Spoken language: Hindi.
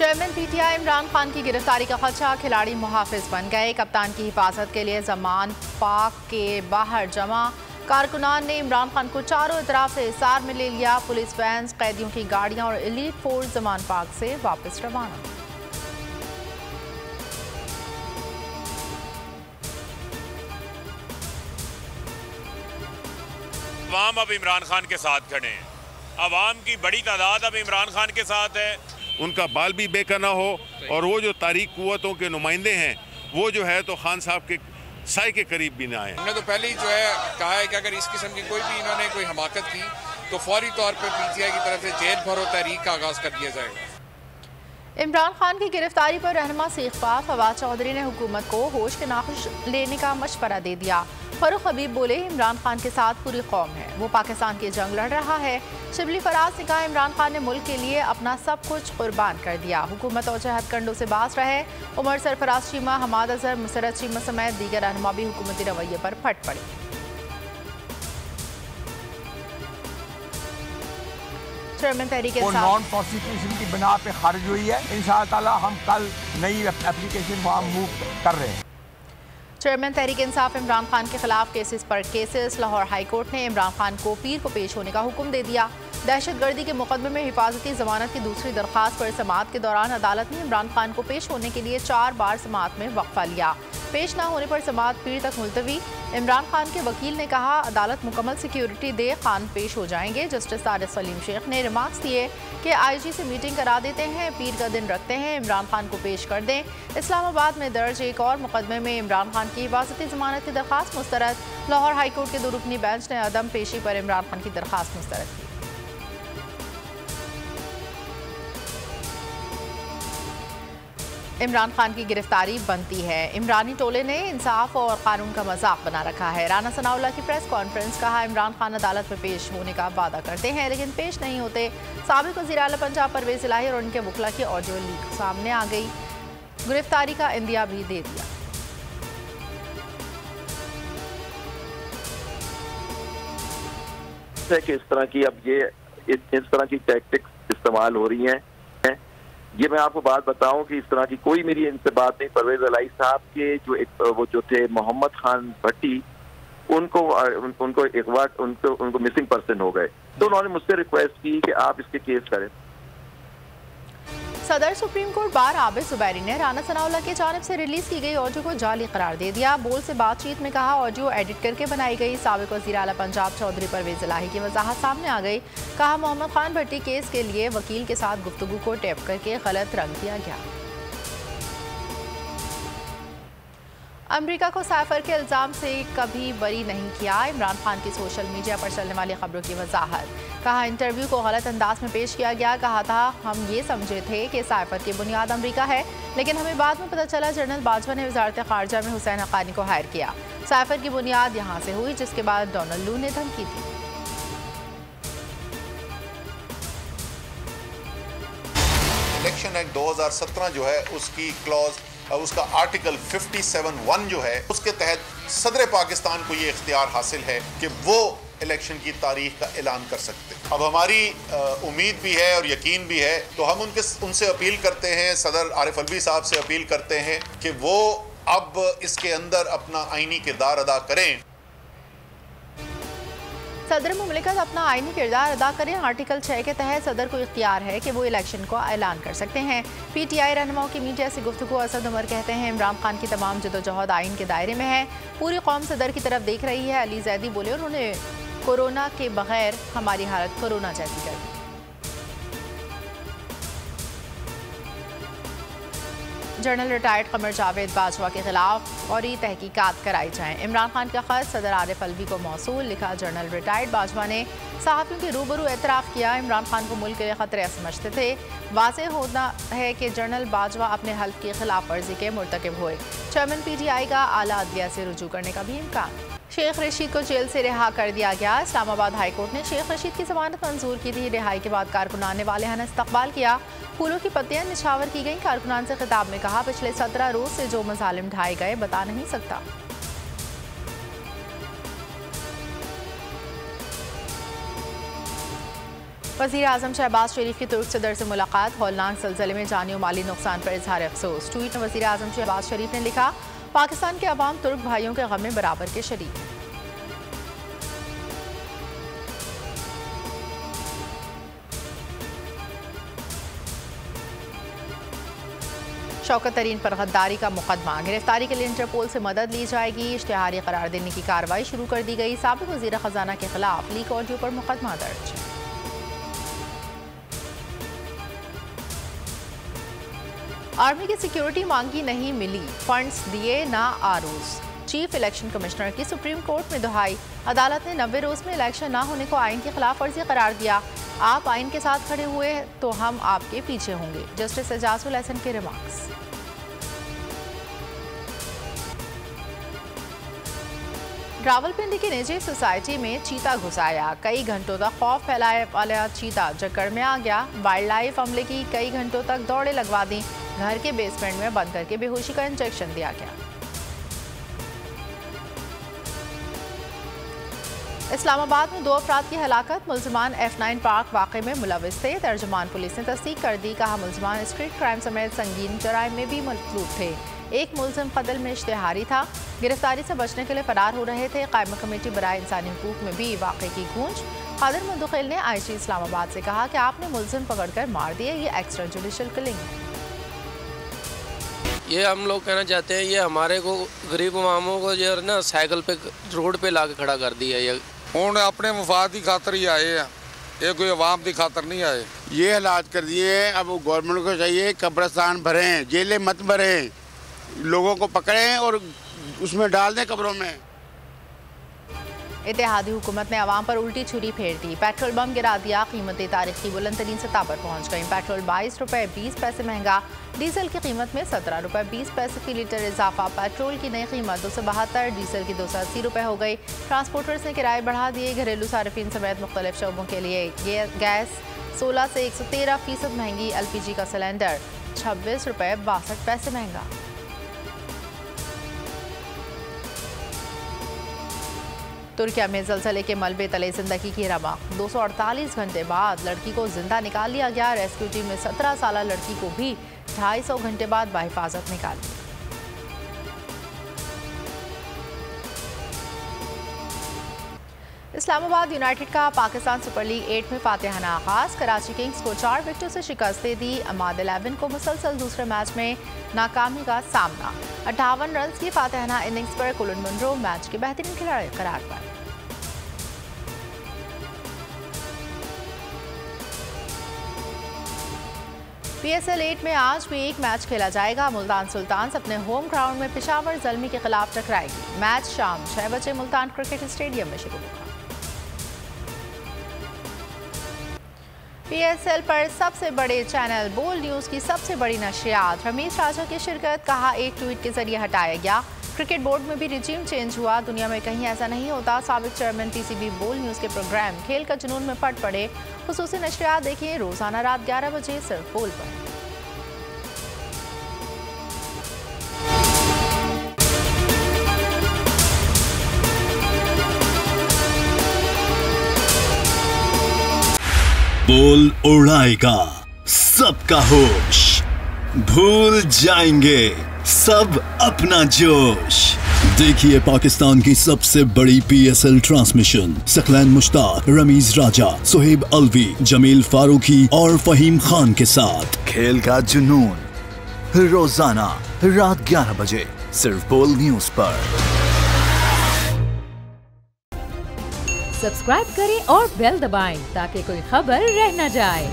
चेयरमैन पीटीआई इमरान खान की गिरफ्तारी का खदशा, खिलाड़ी मुहाफिज बन गए। कप्तान की हिफाजत के लिए जमान पाक के बाहर जमा कारकुनान ने इमरान खान को चारों तरफ से हिसार में ले लिया। पुलिस वैन्स, कैदियों की गाड़ियां और एलीट फोर्स जमान पाक से वापस रवाना। अवाम अब इमरान खान के साथ खड़े हैं। अवाम की बड़ी तादाद अब इमरान खान के साथ है। उनका बाल भी बेकना हो और वो जो तारीख कुव्वतों के नुमाइंदे हैं वो जो है तो खान साहब के साए के करीब भी ना आए। हमने तो पहले ही जो है कहा है कि अगर इस किस्म की कोई भी इन्होंने कोई हमाकत की तो फौरी तौर पर पीटीआई की तरफ से जेल भरो तहरीक का आगाज कर दिया जाएगा। इमरान खान की गिरफ्तारी पर रहनुमा सीखपा फवाद चौधरी ने हुकूमत को होश के नाखुश लेने का मशवरा दे दिया। फरूख हबीब बोले, इमरान खान के साथ पूरी कौम है, वो पाकिस्तान की जंग लड़ रहा है। शिबली फराज ने कहा, इमरान खान ने मुल्क के लिए अपना सब कुछ कुर्बान कर दिया। हुकूमत और हथकंडों से बाज रहे। उमर सरफराज चीमा, हमाद अजहर, मुसरत चीमा समेत दीगर रहनुमा भी हुकूमती रवैये पर फट पड़ी। चेयरमैन तहरीक नॉन प्रोसिक्यूशन की बिना पे खारिज हुई है। इंशाअल्लाह ताला हम कल नई एप्लीकेशन फॉर्म मूव कर रहे हैं। चेयरमैन तहरीक इंसाफ इमरान खान के खिलाफ केसेस पर केसेस। लाहौर हाई कोर्ट ने इमरान खान को पीर को पेश होने का हुक्म दे दिया। दहशतगर्दी के मुकदमे में हिफाजती जमानत की दूसरी दरख्वास्त पर समाअत के दौरान अदालत ने इमरान खान को पेश होने के लिए 4 बार समाअत में वक्फा लिया। पेश न होने पर समाअत पीर तक मुलतवी। इमरान खान के वकील ने कहा, अदालत मुकम्मल सिक्योरिटी दे, खान पेश हो जाएंगे। जस्टिस तारिक सलीम शेख ने रिमार्क्स दिए कि आईजी से मीटिंग करा देते हैं, पीर का दिन रखते हैं, इमरान खान को पेश कर दें। इस्लामाबाद में दर्ज एक और मुकदमे में इमरान खान की हिफाजती जमानत की दरख्वास्त मुस्तरद। लाहौर हाई कोर्ट के 2 रुकनी बेंच ने अदम पेशी पर इमरान खान की दरख्वास्त मुस्तरद की। इमरान खान की गिरफ्तारी बनती है। इमरानी टोले ने इंसाफ और कानून का मजाक बना रखा है। राना सनाउल्लाह की प्रेस कॉन्फ्रेंस, कहा, इमरान खान अदालत में पेश होने का वादा करते हैं लेकिन पेश नहीं होते। साबिक वज़ीर आला पंजाब परवेज इलाही और उनके वकला की ऑडियो लीक सामने आ गई। गिरफ्तारी का इंदिया भी दे दिया। कि इस तरह की अब ये इस तरह की टैक्टिक्स इस्तेमाल हो रही हैं। ये मैं आपको बात बताऊं कि इस तरह की कोई मेरी इनसे बात नहीं। परवेज इलाही साहब के वो जो थे मोहम्मद खान भट्टी, उनको एक बार उनको मिसिंग पर्सन हो गए, तो उन्होंने मुझसे रिक्वेस्ट की कि आप इसके केस करें। सदर supreme court bar Abid Zubairi ने राना सनाउल्लाह की जानिब से रिलीज की गई ऑडियो को जाली करार दे दिया। बोल से बातचीत में कहा, ऑडियो एडिट करके बनाई गई। साबिक वज़ीर आला पंजाब चौधरी परवेज इलाही की वजाहत सामने आ गई। कहा, मोहम्मद खान भट्टी केस के लिए वकील के साथ गुफ्तगू को टेप करके गलत रंग दिया गया। अमेरिका को साइफर के इल्ज़ाम से कभी बरी नहीं किया। इमरान खान की सोशल मीडिया पर चलने वाली खबरों की वजाहत। कहा, इंटरव्यू को गलत अंदाज में पेश किया गया। कहा था, हम ये समझे थे कि साइफर की बुनियाद अमेरिका है, लेकिन हमें बाद में पता चला जनरल बाजवा ने वजारत खारजा में हुसैन हक्कानी को हायर किया। साइफर की बुनियाद यहाँ से हुई, जिसके बाद डोनाल्ड लू ने धमकी दी। इलेक्शन एक्ट 2017 जो है उसकी क्लॉज, उसका आर्टिकल 57(1) जो है, उसके तहत सदर पाकिस्तान को ये इख्तियार हासिल है कि वो इलेक्शन की तारीख का ऐलान कर सकते हैं। अब हमारी उम्मीद भी है और यकीन भी है, तो हम उनसे अपील करते हैं, सदर आरिफ अलवी साहब से अपील करते हैं कि वो अब इसके अंदर अपना आईनी किरदार अदा करें। सदर मुमलिकत अपना आईनी किरदार अदा करें। आर्टिकल 6 के तहत सदर को इख्तियार है कि वो इलेक्शन को ऐलान कर सकते हैं। पीटीआई रहनुमाओं की मीडिया से गुफ्तगू असद उमर कहते हैं, इमरान खान की तमाम जदोजहद आइन के दायरे में है। पूरी कौम सदर की तरफ देख रही है। अली जैदी बोले, उन्होंने कोरोना के बगैर हमारी हालत कोरोना जैसी कर दी। जनरल रिटायर्ड कमर जावेद बाजवा के खिलाफ और तहकीकात कराई जाएं। इमरान खान का खत सदर आरिफ अलवी को मौसूल। लिखा, जनरल रिटायर्ड बाजवा ने सहाफ़ियों के रूबरू एतराफ़ किया, इमरान खान को मुल्क के लिए खतरे समझते थे। वाज़ेह होना है कि जनरल बाजवा अपने हल्फ की खिलाफ वर्जी के मुर्तकिब हुए। चेयरमैन पीटीआई का आला अदलिया से रुजू करने का भी इम्कान। शेख रशीद को जेल से रिहा कर दिया गया। इस्लामाबाद हाई कोर्ट ने शेख रशीद की जमानत मंजूर की थी। रिहाई के बाद कारकुनान वाले ने इस्तकबाल किया। फूलों की पत्तियां निछावर की गई। कारकुनान से खिताब में कहा, पिछले 17 रोज से जो मजालिम ढाए गए बता नहीं सकता। वज़ीर आज़म शहबाज शरीफ की तुर्क सदर से मुलाकात, हौलनाक ज़लज़ले में जानी और माली नुकसान पर इजहार अफसोस। ट्वीट में वज़ीर आज़म शहबाज शरीफ ने लिखा, पाकिस्तान के अवाम तुर्क भाइयों के गम में बराबर के शरीक हैं। शौकत तरीन पर गद्दारी का मुकदमा, गिरफ्तारी के लिए इंटरपोल से मदद ली जाएगी। इश्तिहारी करार देने की कार्रवाई शुरू कर दी गई। साबिक वज़ीर ख़जाना के खिलाफ लीक ऑडियो पर मुकदमा दर्ज। आर्मी की सिक्योरिटी मांगी नहीं मिली, फंड्स दिए ना आरोज। चीफ इलेक्शन कमिश्नर की सुप्रीम कोर्ट में दुहाई, अदालत ने 90 रोज में इलेक्शन ना होने को आइन की खिलाफ वर्जी करार दिया। आप आइन के साथ खड़े हुए तो हम आपके पीछे होंगे, जस्टिस एजाजुल हसन के रिमार्क्स। रावलपिंडी की निजी सोसाइटी में चीता घुस आया, कई घंटों तक खौफ फैलाए वाला चीता जकड़ में आ गया। वाइल्ड लाइफ अमले की कई घंटों तक दौड़े लगवा दी, घर के बेसमेंट में बंद करके बेहोशी का इंजेक्शन दिया गया। इस्लामाबाद में 2 अफराद की हलाकत, मुल्जिमान F9 पार्क वाक़े में मुलविस थे। तर्जुमान पुलिस ने तस्दीक कर दी, कहा मुल्जिमान स्ट्रीट क्राइम समेत संगीन जराइम में भी मलूफ थे। एक मुल्जिम कत्ल में इश्तिहारी था, गिरफ्तारी से बचने के लिए फरार हो रहे थे। कायमा कमेटी बराए इंसानी हुकूक में भी वाक़े की गूंज। कादिर मुंदखिल ने आईजी इस्लामाबाद से कहा कि आपने मुल्जिम पकड़कर मार दिए, ये एक्स्ट्रा जुडिशल किलिंग है। ये हम लोग कहना चाहते हैं, ये हमारे को गरीब अवामों को जो है ना साइकिल पे रोड पे ला के खड़ा कर दिया। ये ਹੁਣ अपने मफाद की खातर ही आए हैं, ये कोई अवाम की खातर नहीं आए। ये हालात कर दिए, अब गवर्नमेंट को चाहिए कब्रिस्तान भरें, जेलें मत भरें, लोगों को पकड़ें और उसमें डाल दें कब्रों में। इत्तेहादी हुकूमत ने अवाम पर उल्टी छुरी फेर दी, पेट्रोल बम गिरा दिया, कीमतें तारीख की बुलंद तरीन सतह पर पहुँच गई। पेट्रोल 22 रुपये 20 पैसे महंगा, डीजल की कीमत में 17 रुपये 20 पैसे फी लीटर इजाफा। पेट्रोल की नई कीमत 272, डीजल की 280 रुपये हो गई। ट्रांसपोर्टर्स ने किराए बढ़ा दिए, घरेलू सार्फिन समेत मुख्तलिफ शोबों के लिए गैस 16 से 113% महंगी, LPG का सिलेंडर 26 रुपये 62 पैसे महंगा। तुर्किया में ज़लज़ले के मलबे तले जिंदगी की रमक, 248 घंटे बाद लड़की को जिंदा निकाल लिया गया। रेस्क्यू टीम ने 17 साल लड़की को भी 250 घंटे बाद बाहिफाजत निकाल लिया। इस्लामाबाद यूनाइटेड का पाकिस्तान सुपर लीग 8 में फातिहाना आगाज, कराची किंग्स को 4 विकेटों से शिकस्त दे दी। अमाद 11 को मुसलसल दूसरे मैच में नाकामी का सामना, 58 रन की फातिहाना इनिंग्स पर कोलिन मुनरो मैच के बेहतरीन खिलाड़ी करार पाए। PSL 8 में आज भी एक मैच खेला जाएगा। मुल्तान सुल्तान्स अपने होम ग्राउंड में पेशावर ज़ल्मी के खिलाफ टकराएगी। मैच शाम 6 बजे मुल्तान क्रिकेट स्टेडियम में शुरू होगा। PSL पर सबसे बड़े चैनल बोल न्यूज़ की सबसे बड़ी नशरियात, रमीज राजा की शिरकत, कहा एक ट्वीट के जरिए हटाया गया। क्रिकेट बोर्ड में भी रिजीम चेंज हुआ, दुनिया में कहीं ऐसा नहीं होता। साबिक चेयरमैन PCB बोल न्यूज़ के प्रोग्राम खेल का जुनून में फट पड़े। खुसूसी नशरियात देखिए रोजाना रात 11 बजे सिर्फ बोल पर। बोल उड़ाएगा सबका होश, भूल जाएंगे सब अपना जोश। देखिए पाकिस्तान की सबसे बड़ी PSL ट्रांसमिशन सकलैन मुश्ताक, रमीज राजा, सुहेब अलवी, जमील फारूकी और फहीम खान के साथ खेल का जुनून रोजाना रात 11 बजे सिर्फ बोल न्यूज पर। सब्सक्राइब करें और बेल दबाएं ताकि कोई खबर रह न जाए।